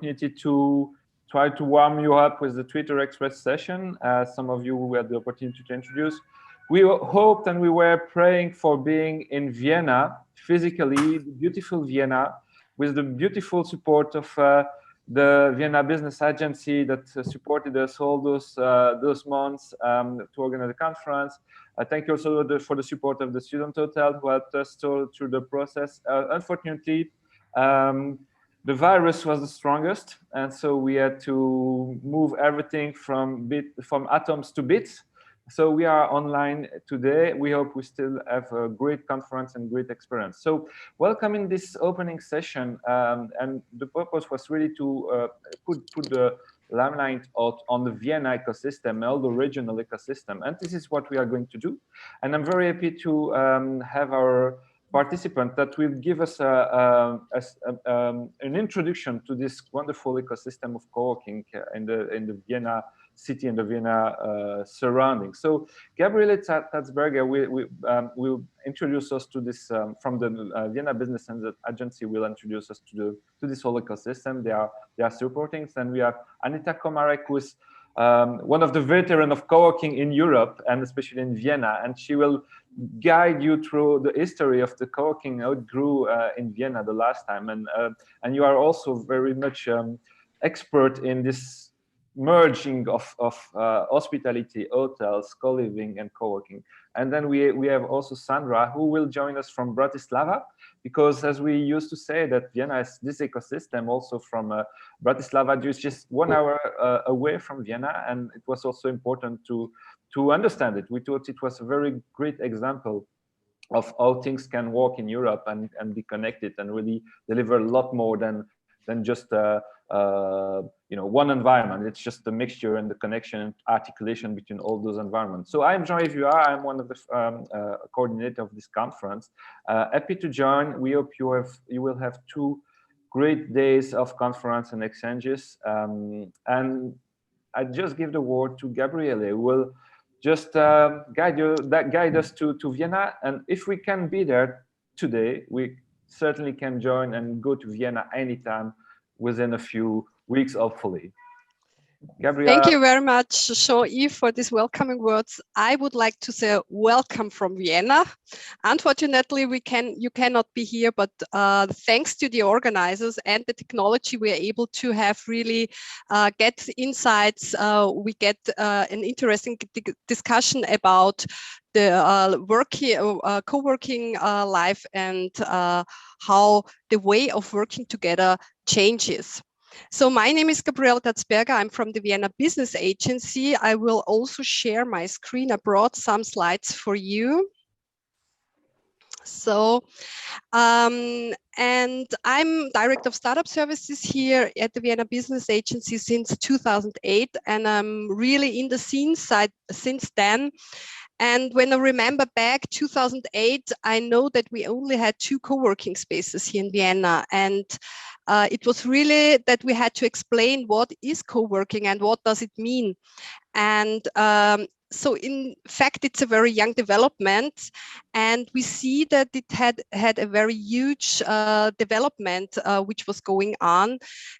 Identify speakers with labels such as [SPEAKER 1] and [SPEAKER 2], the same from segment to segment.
[SPEAKER 1] opportunity to try to warm you up with the Twitter Express session. Some of you who had the opportunity to introduce. We hoped and we were praying for being in Vienna, physically, beautiful Vienna, with the beautiful support of the Vienna Business Agency that supported us all those months to organize the conference. Thank you also for the support of the Student Hotel who helped us through the process. Unfortunately, the virus was the strongest, and so we had to move everything from atoms to bits. So we are online today. We hope we still have a great conference and great experience. So welcome in this opening session, and the purpose was really to put the limelight out on the Vienna ecosystem, all the regional ecosystem, and this is what we are going to do. And I'm very happy to have our participant that will give us an introduction to this wonderful ecosystem of co-working in the Vienna city and the Vienna surroundings. So Gabriele Tatzberger will introduce us to this from the Vienna Business Agency. Will introduce us to this whole ecosystem. They are supporting, and we have Anita Komarek, who is one of the veterans of co-working in Europe and especially in Vienna, and she will guide you through the history of the co-working, how it grew in Vienna the last time, and you are also very much expert in this merging of hospitality, hotels, co-living, and co-working. And then we have also Sandra, who will join us from Bratislava, because as we used to say that Vienna is this ecosystem also from Bratislava is just 1 hour away from Vienna, and it was also important to understand it. We thought it was a very great example of how things can work in Europe and be connected and really deliver a lot more than just one environment. It's just the mixture and the connection and articulation between all those environments. So I'm Jean-Yves Vuillard. I'm one of the coordinators of this conference. Happy to join. We hope you will have 2 great days of conference and exchanges. And I just give the word to Gabriele, who will just guide us to Vienna. And if we can be there today, we certainly can join and go to Vienna anytime within a few weeks, hopefully. Gabriele.
[SPEAKER 2] Thank you very much, Jean-Yves, for these welcoming words. I would like to say welcome from Vienna. Unfortunately, you cannot be here, but thanks to the organizers and the technology, we are able to have really get insights. We get an interesting discussion about the co-working life and how the way of working together changes. So my name is Gabriele Tatzberger. I'm from the Vienna Business Agency. I will also share my screen. I brought some slides for you. So, and I'm Director of Startup Services here at the Vienna Business Agency since 2008, and I'm really in the scene side since then. And when I remember back 2008, I know that we only had 2 co-working spaces here in Vienna, and it was really that we had to explain what is co-working and what does it mean. And so in fact, it's a very young development, and we see that it had a very huge development which was going on.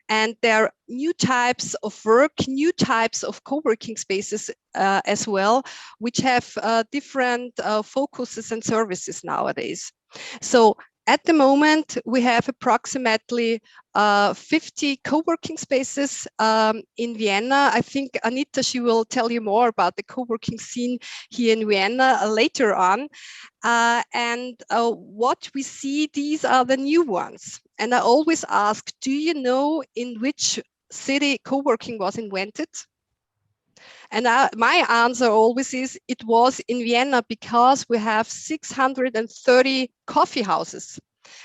[SPEAKER 2] And there are new types of work, new types of co-working spaces as well, which have different focuses and services nowadays. So at the moment, we have approximately 50 co-working spaces in Vienna. I think Anita, she will tell you more about the co-working scene here in Vienna later on. And what we see, these are the new ones. And I always ask, do you know in which city co-working was invented? And my answer always is, it was in Vienna, because we have 630 coffee houses.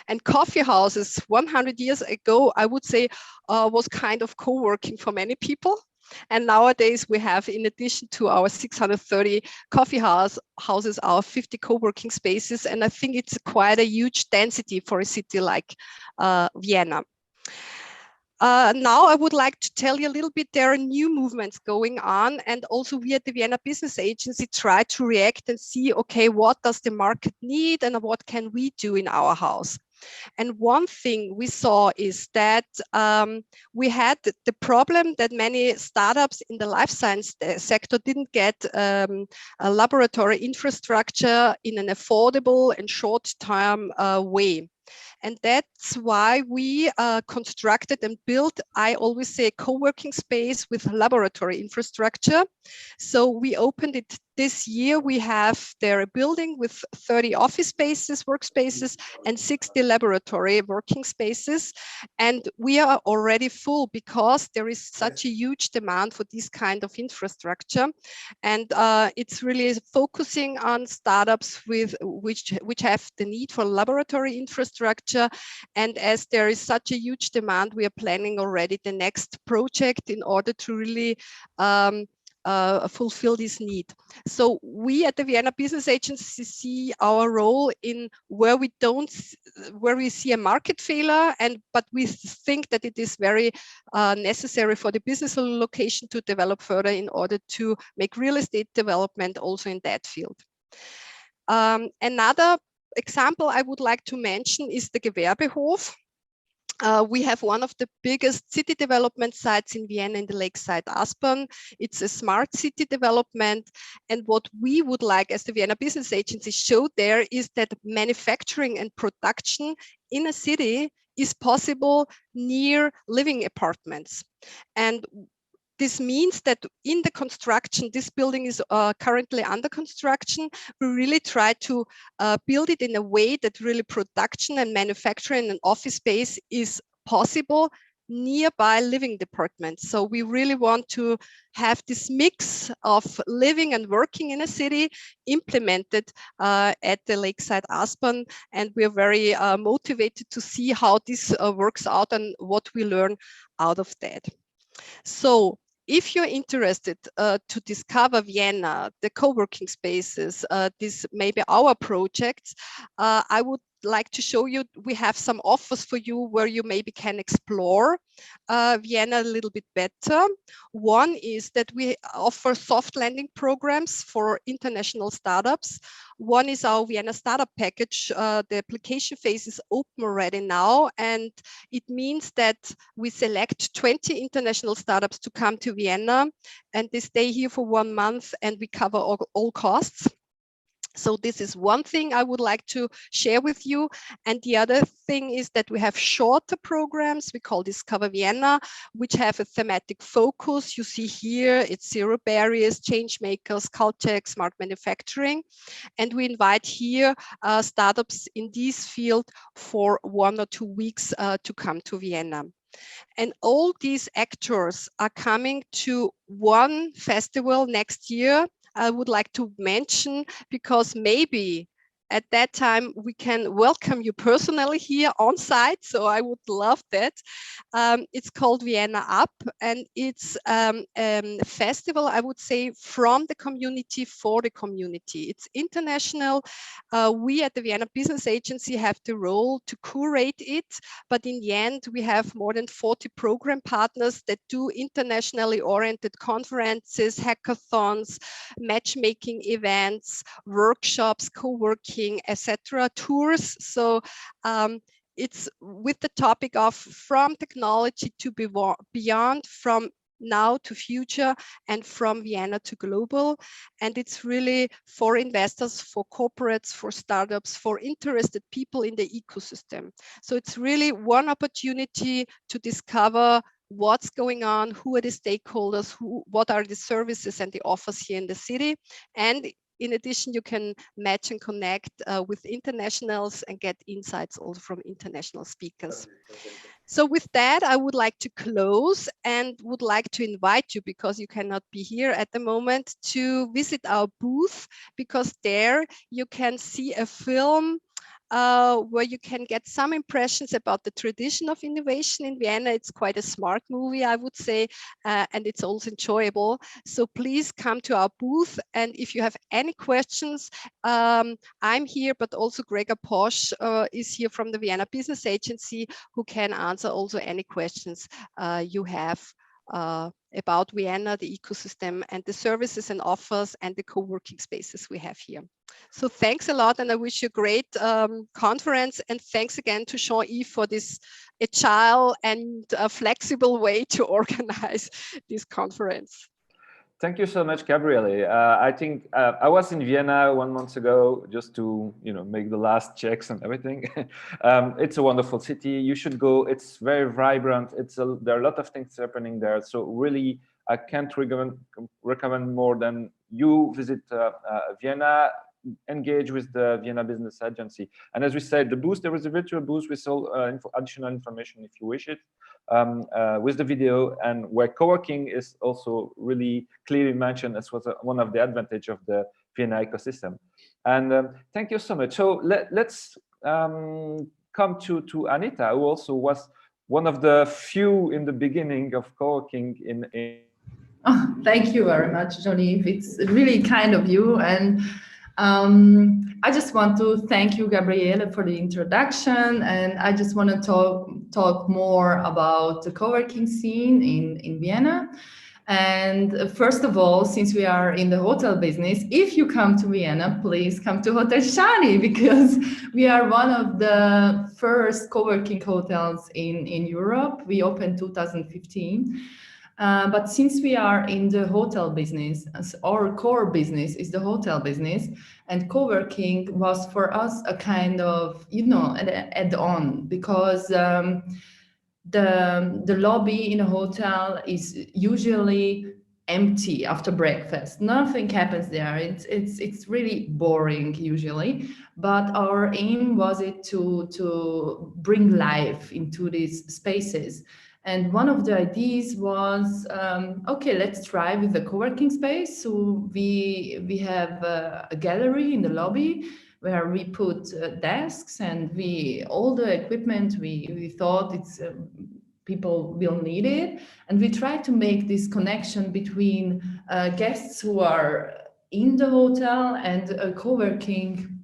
[SPEAKER 2] And coffee houses 100 years ago, I would say, was kind of co-working for many people. And nowadays we have, in addition to our 630 coffee houses, our 50 co-working spaces. And I think it's quite a huge density for a city like Vienna. Now I would like to tell you a little bit, there are new movements going on, and also we at the Vienna Business Agency try to react and see, okay, what does the market need and what can we do in our house? And one thing we saw is that we had the problem that many startups in the life science sector didn't get a laboratory infrastructure in an affordable and short-term way. And that's why we constructed and built, I always say, a co-working space with laboratory infrastructure. So we opened it this year. We have there a building with 30 office spaces, workspaces, and 60 laboratory working spaces. And we are already full because there is such a huge demand for this kind of infrastructure. And it's really focusing on startups with which have the need for laboratory infrastructure. And as there is such a huge demand, we are planning already the next project in order to really fulfill this need. So we at the Vienna Business Agency see our role in where we see a market failure, but we think that it is very necessary for the business location to develop further in order to make real estate development also in that field. Another example I would like to mention is the Gewerbehof. We have one of the biggest city development sites in Vienna in the lakeside Aspern. It's a smart city development. And what we would like as the Vienna Business Agency show there is that manufacturing and production in a city is possible near living apartments. And this means that in the construction, this building is currently under construction. We really try to build it in a way that really production and manufacturing and office space is possible nearby living departments. So we really want to have this mix of living and working in a city implemented at the Lakeside Aspern. And we are very motivated to see how this works out and what we learn out of that. So if you're interested to discover Vienna, the co-working spaces, this maybe our projects, I would like to show you, we have some offers for you where you maybe can explore Vienna a little bit better. One is that we offer soft landing programs for international startups. One is our Vienna Startup Package. The application phase is open already now, and it means that we select 20 international startups to come to Vienna, and they stay here for 1 month, and we cover all costs. So this is one thing I would like to share with you. And the other thing is that we have shorter programs. We call Discover Vienna, which have a thematic focus. You see here, it's zero barriers, change makers, culture, smart manufacturing. And we invite here startups in this field for 1 or 2 weeks to come to Vienna. And all these actors are coming to one festival next year. I would like to mention, because maybe at that time we can welcome you personally here on site. So I would love that. It's called Vienna Up, and it's a festival, I would say, from the community for the community. It's international. We at the Vienna Business Agency have the role to curate it, but in the end we have more than 40 program partners that do internationally oriented conferences, hackathons, matchmaking events, workshops, co-working, etc., tours. So it's with the topic of from technology to beyond, from now to future, and from Vienna to global. And it's really for investors, for corporates, for startups, for interested people in the ecosystem. So it's really one opportunity to discover what's going on, who are the stakeholders, what are the services and the offers here in the city. And in addition, you can match and connect with internationals and get insights also from international speakers. So with that, I would like to close and would like to invite you, because you cannot be here at the moment, to visit our booth, because there you can see a film where you can get some impressions about the tradition of innovation in Vienna. It's quite a smart movie, I would say, and it's also enjoyable. So please come to our booth. And if you have any questions, I'm here, but also Gregor Posch is here from the Vienna Business Agency, who can answer also any questions you have about Vienna, the ecosystem, and the services and offers and the co-working spaces we have here. So thanks a lot, and I wish you a great conference, and thanks again to Schani for this agile and flexible way to organize this conference.
[SPEAKER 1] Thank you so much, Gabriele. I think I was in Vienna 1 month ago just to, make the last checks and everything. It's a wonderful city. You should go. It's very vibrant. There are a lot of things happening there. So really, I can't recommend more than you visit Vienna, engage with the Vienna Business Agency. And as we said, the booth, there is a virtual booth with all additional information if you wish it, with the video, and where co-working is also really clearly mentioned as one of the advantage of the Vienna ecosystem. And thank you so much. So let's come to Anita, who also was one of the few in the beginning of co-working in
[SPEAKER 3] Oh, thank you very much, Johnny. It's really kind of you. And I just want to thank you, Gabriele, for the introduction. And I just want to talk more about the co-working scene in Vienna. And first of all, since we are in the hotel business, if you come to Vienna, please come to Hotel Schani, because we are one of the first co-working hotels in Europe. We opened 2015. But since we are in the hotel business, our core business is the hotel business, and co-working was for us a kind of, an add-on, because the lobby in a hotel is usually empty after breakfast. Nothing happens there. It's really boring usually. But our aim was to bring life into these spaces. And one of the ideas was, okay, let's try with the co-working space. So we have a gallery in the lobby where we put desks, and all the equipment we thought people will need it. And we try to make this connection between guests who are in the hotel and co-working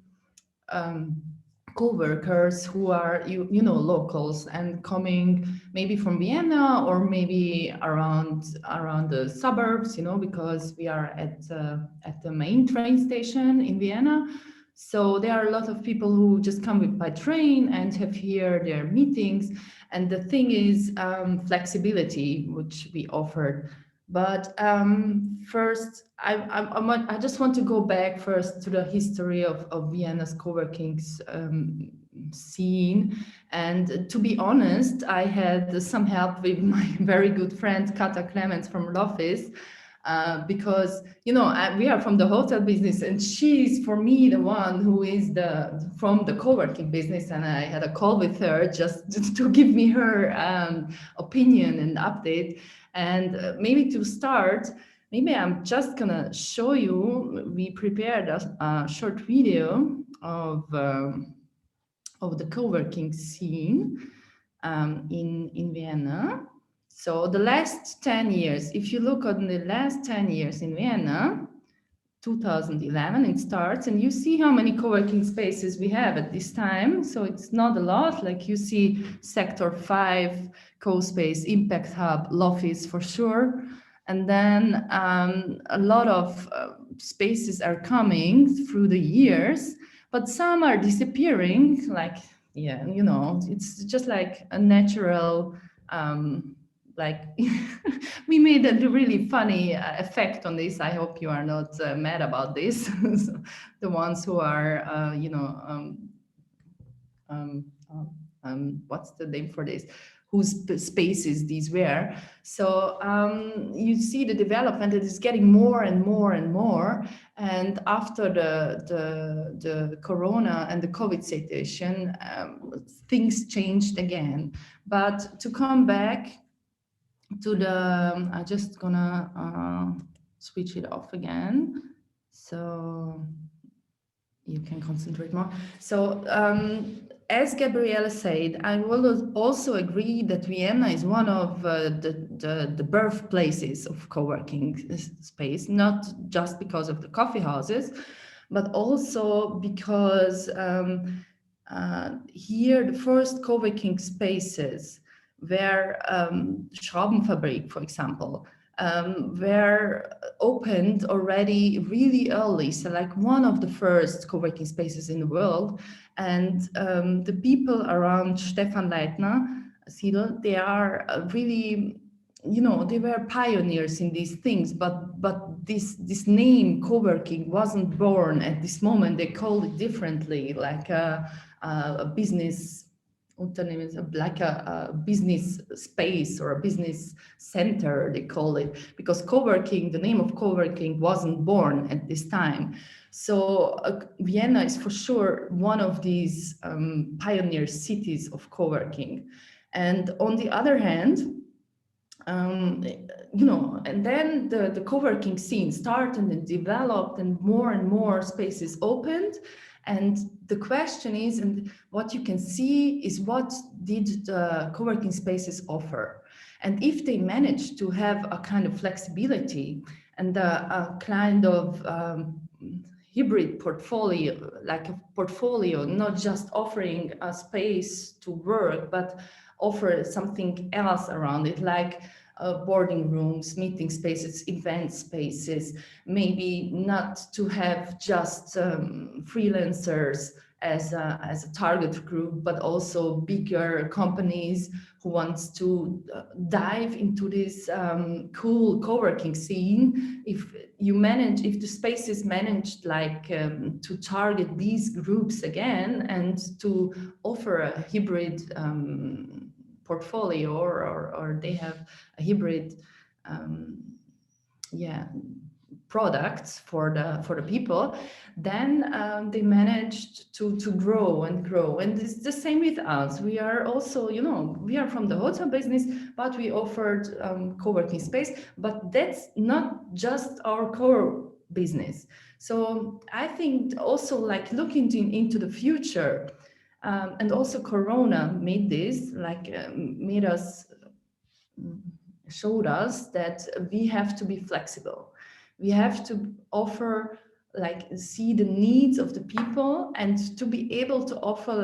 [SPEAKER 3] co-workers who are locals and coming maybe from Vienna or maybe around the suburbs, because we are at the main train station in Vienna. So there are a lot of people who just come by train and have here their meetings. And the thing is flexibility, which we offered. But first, I just want to go back first to the history of Vienna's co-working scene. And to be honest, I had some help with my very good friend Kata Clemens from Lofis, because we are from the hotel business, and she's for me the one who is from the co-working business. And I had a call with her just to give me her opinion and update. And maybe to start, maybe I'm just gonna show you, we prepared a short video of the co-working scene in Vienna. So the last 10 years, if you look on the last 10 years in Vienna, 2011 it starts, and you see how many co-working spaces we have at this time. So it's not a lot, like you see Sector 5, Co-Space, Impact Hub, Lofis for sure. And then a lot of spaces are coming through the years, but some are disappearing, like, it's just like a natural, we made a really funny effect on this. I hope you are not mad about this. So the ones who are, what's the name for this? Whose spaces these were. So you see the development, it is getting more and more and more. And after the Corona and the COVID situation, things changed again. But to come back to I'm just gonna switch it off again, so you can concentrate more. So as Gabriele said, I will also agree that Vienna is one of the birthplaces of co-working space, not just because of the coffee houses, but also because here the first co-working spaces were Schraubenfabrik, for example, were opened already really early. So like one of the first co-working spaces in the world. And the people around Stefan Leitner, Siedel, they are really, they were pioneers in these things, but this name co-working wasn't born at this moment. They called it differently, like a business like a business space or a business center, they call it, because co-working, the name of co-working wasn't born at this time. So Vienna is for sure one of these pioneer cities of co-working. And on the other hand, and then the co-working scene started and developed, and more spaces opened. And the question is, and what you can see is, what did the co-working spaces offer? And if they managed to have a kind of flexibility and a kind of hybrid portfolio, like a portfolio, not just offering a space to work, but offer something else around it, like boarding rooms, meeting spaces, event spaces, maybe not to have just freelancers as a target group, but also bigger companies who wants to dive into this cool co-working scene. If the space is managed like to target these groups again and to offer a hybrid portfolio, or they have a hybrid products for the people, then they managed to grow. And it's the same with us. We are also, we are from the hotel business, but we offered co-working space, but that's not just our core business. So I think also, like, looking into the future, and also Corona made this, showed us that we have to be flexible. We have to offer, see the needs of the people, and to be able to offer,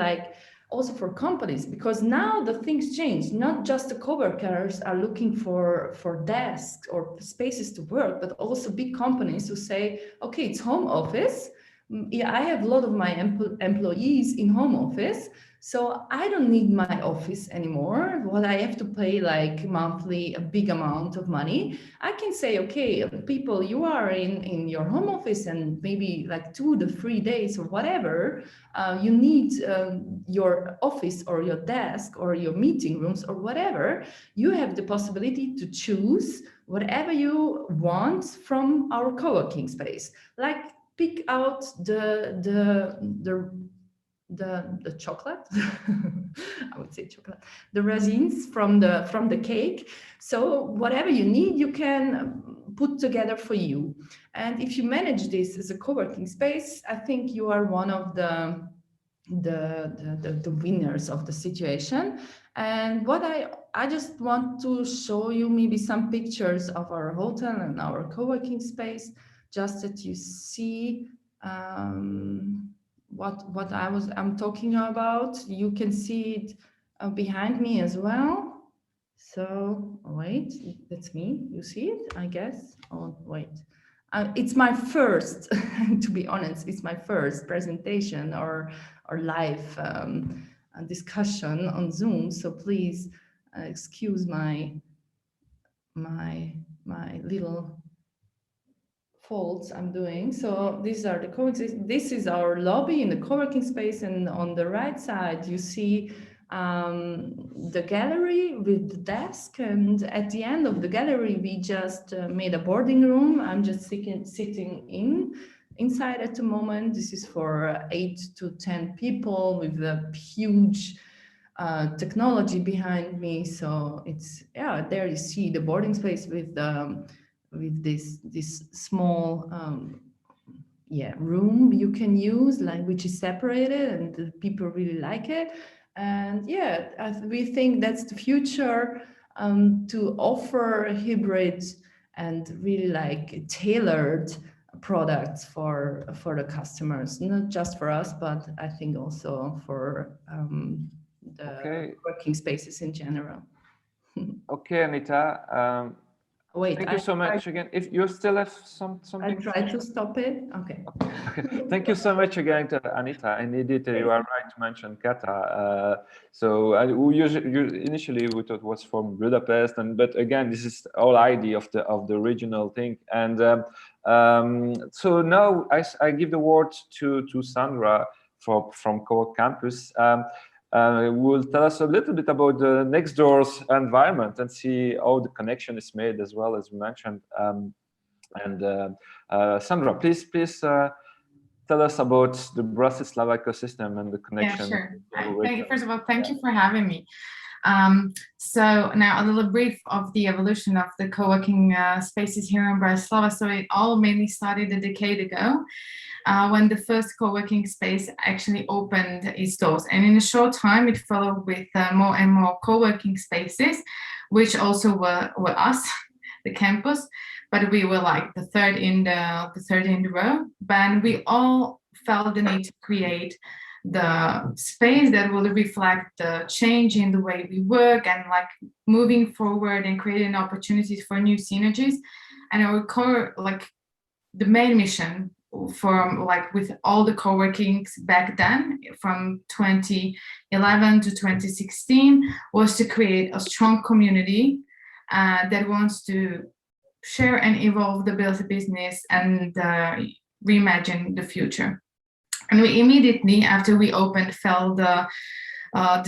[SPEAKER 3] also for companies, because now the things change. Not just the co-workers are looking for desks or spaces to work, but also big companies who say, okay, it's home office. Yeah, I have a lot of my employees in home office, so I don't need my office anymore. Well, I have to pay monthly a big amount of money. I can say, okay, people, you are in your home office, and maybe 2 to 3 days or whatever, you need your office or your desk or your meeting rooms or whatever. You have the possibility to choose whatever you want from our co-working space. Pick out the chocolate. I would say chocolate, the resins from the cake. So whatever you need, you can put together for you. And if you manage this as a co-working space, I think you are one of the winners of the situation. And what I just want to show you maybe some pictures of our hotel and our co-working space, just that you see what I'm talking about. You can see it behind me as well. So wait, that's me. You see it, I guess. Oh wait, it's my first. To be honest, it's my first presentation or live discussion on Zoom. So please excuse my little faults I'm doing. So these are the co-working. This is our lobby in the co-working space, and on the right side you see the gallery with the desk, and at the end of the gallery we just made a boarding room. I'm just sitting inside at the moment. This is for 8 to 10 people with a huge technology behind me. So it's, there you see the boarding space with this small room you can use, which is separated, and the people really like it. And we think that's the future, to offer hybrid and really tailored products for the customers, not just for us, but I think also for the working spaces in general.
[SPEAKER 1] Okay, Anita.
[SPEAKER 3] Wait,
[SPEAKER 1] Thank you so much again. If you still have something.
[SPEAKER 3] I try to stop it. Okay.
[SPEAKER 1] Thank you so much again to Anita. And indeed, you are right to mention Kata. Initially we thought it was from Budapest, but again, this is the whole idea of the original thing. And so now I give the word to Sandra from Coworking Campus. Will tell us a little bit about the next door's environment and see how the connection is made, as well as we mentioned. Sandra, please tell us about the Bratislava ecosystem and the connection.
[SPEAKER 4] Yeah, sure. First of all, thank you for having me. So now a little brief of the evolution of the co-working spaces here in Bratislava. So it all mainly started a decade ago. When the first co-working space actually opened its doors. And in a short time, it followed with more and more co-working spaces, which also were us, the campus, but we were like the third in the row. But we all felt the need to create the space that will reflect the change in the way we work and like moving forward and creating opportunities for new synergies. And our core, like the main mission from like with all the co-workings back then from 2011 to 2016 was to create a strong community that wants to share and evolve the business and reimagine the future. And we immediately after we opened felt the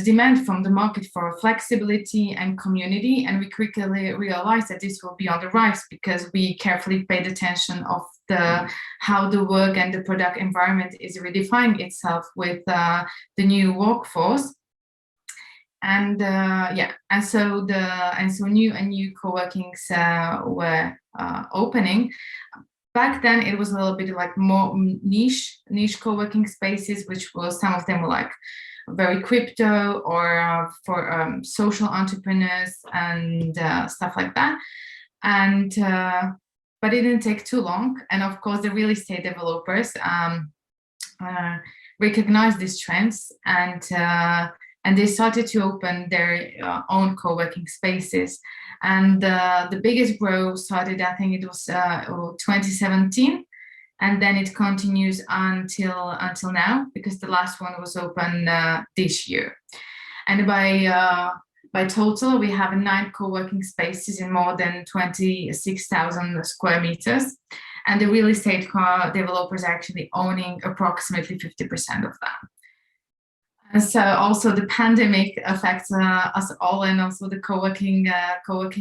[SPEAKER 4] demand from the market for flexibility and community, and we quickly realized that this will be on the rise because we carefully paid attention of how the work and the product environment is redefining itself with the new workforce. And so new co-workings were opening. Back then, it was a little bit like more niche co-working spaces, which was some of them were like very crypto or for social entrepreneurs and stuff like that. And but it didn't take too long. And of course, the real estate developers recognized these trends and they started to open their own co-working spaces. And the biggest growth started, I think it was 2017. And then it continues until now, because the last one was open this year. And by total, we have 9 co-working spaces in more than 26,000 square meters. And the real estate developers are actually owning approximately 50% of that. And so also the pandemic affects us all, and also the co-working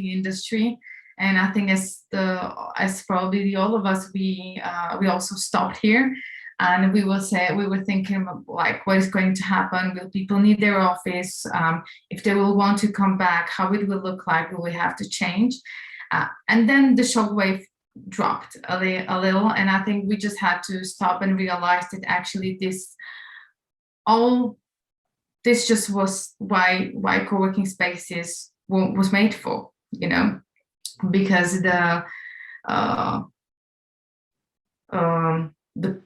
[SPEAKER 4] industry. And I think as probably all of us, we also stopped here, and we were thinking like, what is going to happen? Will people need their office? If they will want to come back, how it will look like? Will we have to change? And then the shockwave dropped a little, and I think we just had to stop and realize that actually this just was why co-working spaces was made for, because the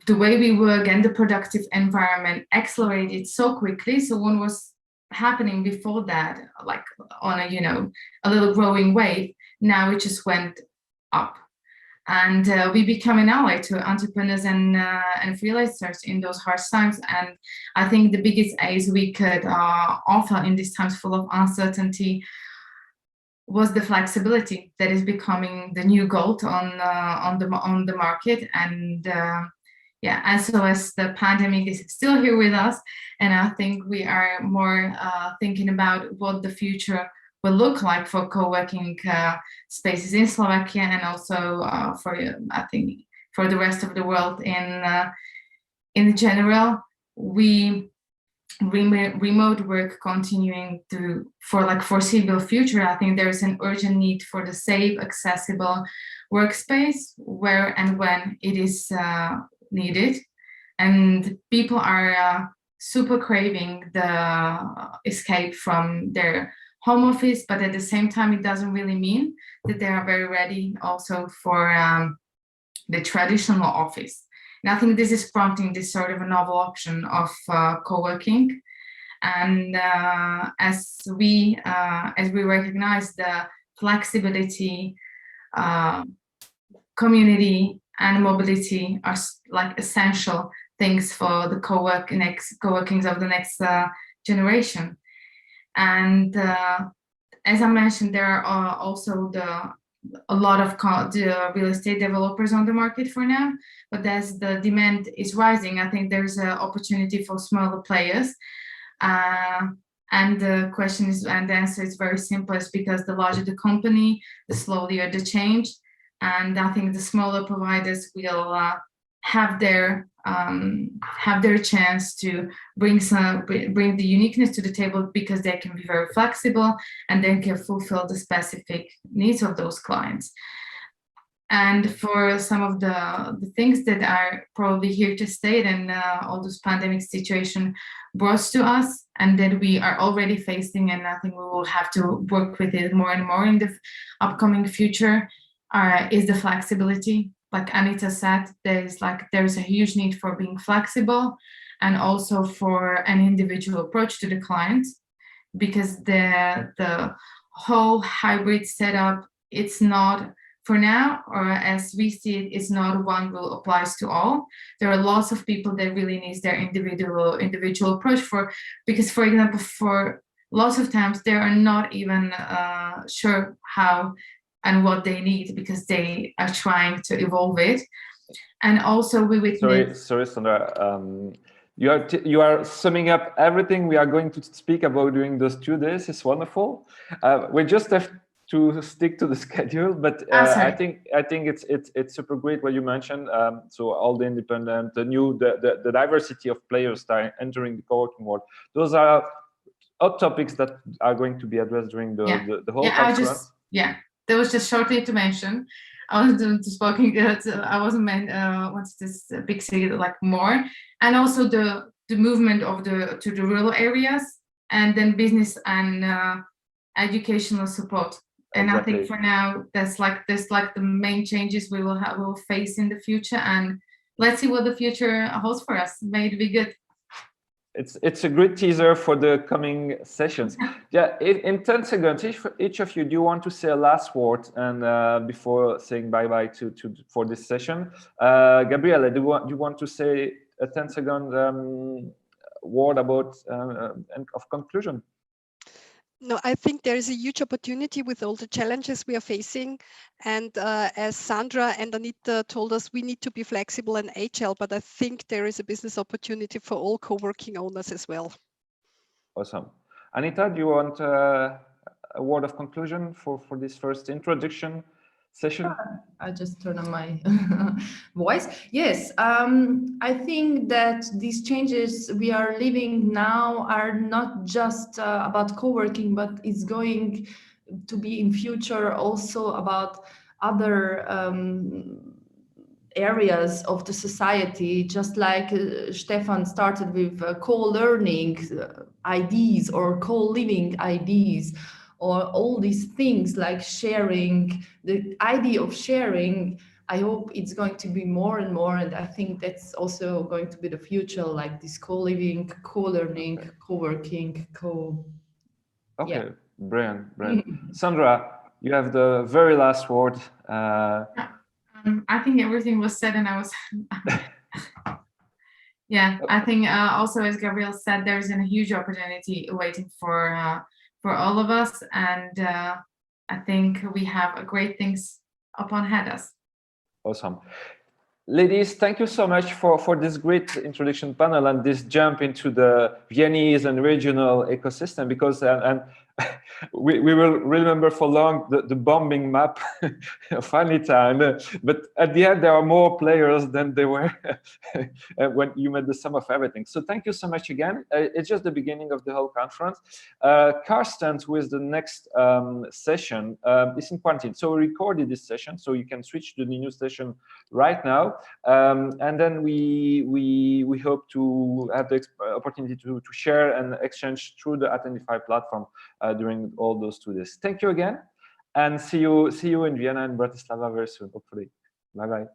[SPEAKER 4] way we work and the productive environment accelerated so quickly. So one was happening before that, like on a little growing wave. Now it just went up. And we become an ally to entrepreneurs and freelancers in those hard times. And I think the biggest aid we could offer in these times full of uncertainty was the flexibility that is becoming the new gold on the market. And and so as the pandemic is still here with us, and I think we are more thinking about what the future will look like for co-working spaces in Slovakia, and also for the rest of the world in general. Remote work continuing for like foreseeable future. I think there is an urgent need for the safe, accessible workspace where and when it is needed, and people are super craving the escape from their home office, but at the same time, it doesn't really mean that they are very ready also for the traditional office. And I think this is prompting this sort of a novel option of co-working. And as we recognize the flexibility community and mobility are like essential things for the coworkings of the next generation. And as I mentioned, there are also a lot of the real estate developers on the market for now, but as the demand is rising, I think there's an opportunity for smaller players. And the question is, and the answer is very simple, it's because the larger the company, the slower the change. And I think the smaller providers will have their chance to bring the uniqueness to the table, because they can be very flexible and then can fulfill the specific needs of those clients. And for some of the things that are probably here to stay, and all this pandemic situation brought to us, and that we are already facing, and I think we will have to work with it more and more in the upcoming future, is the flexibility. Like Anita said, there's a huge need for being flexible, and also for an individual approach to the client, because the whole hybrid setup, it's not, for now, or as we see it, it's not one rule applies to all. There are lots of people that really needs their individual approach because for example, for lots of times they are not even sure how and what they need, because they are trying to evolve it. And also we witness—
[SPEAKER 1] Sorry, Sandra. You are summing up everything we are going to speak about during those 2 days. It's wonderful. We just have to stick to the schedule, but I think it's super great what you mentioned. So all the independent, the diversity of players that are entering the co-working world. Those are hot topics that are going to be addressed during the whole conference.
[SPEAKER 4] That was just shortly to mention. I was spoken. I wasn't meant what's this big city like more, and also the movement of to the rural areas, and then business and educational support. And exactly. I think for now that's like the main changes we will face in the future, and let's see what the future holds for us. May it be good.
[SPEAKER 1] It's a great teaser for the coming sessions. Yeah, in 10 seconds, each of you, do you want to say a last word and before saying bye-bye for this session? Gabriele, do you want to say a 10-second word about of conclusion?
[SPEAKER 2] No, I think there is a huge opportunity with all the challenges we are facing. And as Sandra and Anita told us, we need to be flexible and agile, but I think there is a business opportunity for all co-working owners as well.
[SPEAKER 1] Awesome. Anita, do you want a word of conclusion for this first introduction session?
[SPEAKER 3] I just turn on my voice. Yes, I think that these changes we are living now are not just about co-working, but it's going to be in future also about other areas of the society, just like Stefan started with co-learning ideas or co-living ideas, or all these things like sharing. The idea of sharing, I hope it's going to be more and more, and I think that's also going to be the future, like this co-living, co-learning, okay. Co-working,
[SPEAKER 1] Okay,
[SPEAKER 3] yeah.
[SPEAKER 1] Brilliant. Sandra, you have the very last word.
[SPEAKER 4] I think everything was said, and I was yeah, I think also, as Gabriel said, there's a huge opportunity waiting for all of us, and I think we have great things upon ahead us.
[SPEAKER 1] Awesome. Ladies, thank you so much for this great introduction panel and this jump into the Viennese and regional ecosystem, because we will remember for long the bombing map of Anita, but at the end there are more players than there were when you met the sum of everything. So thank you so much again. It's just the beginning of the whole conference. Karsten, who is the next session, is in quarantine, so we recorded this session, so you can switch to the new session right now, and then we hope to have the opportunity to share and exchange through the Attendify platform during all those 2 days. Thank you again, and see you in Vienna and Bratislava very soon, hopefully. Bye bye.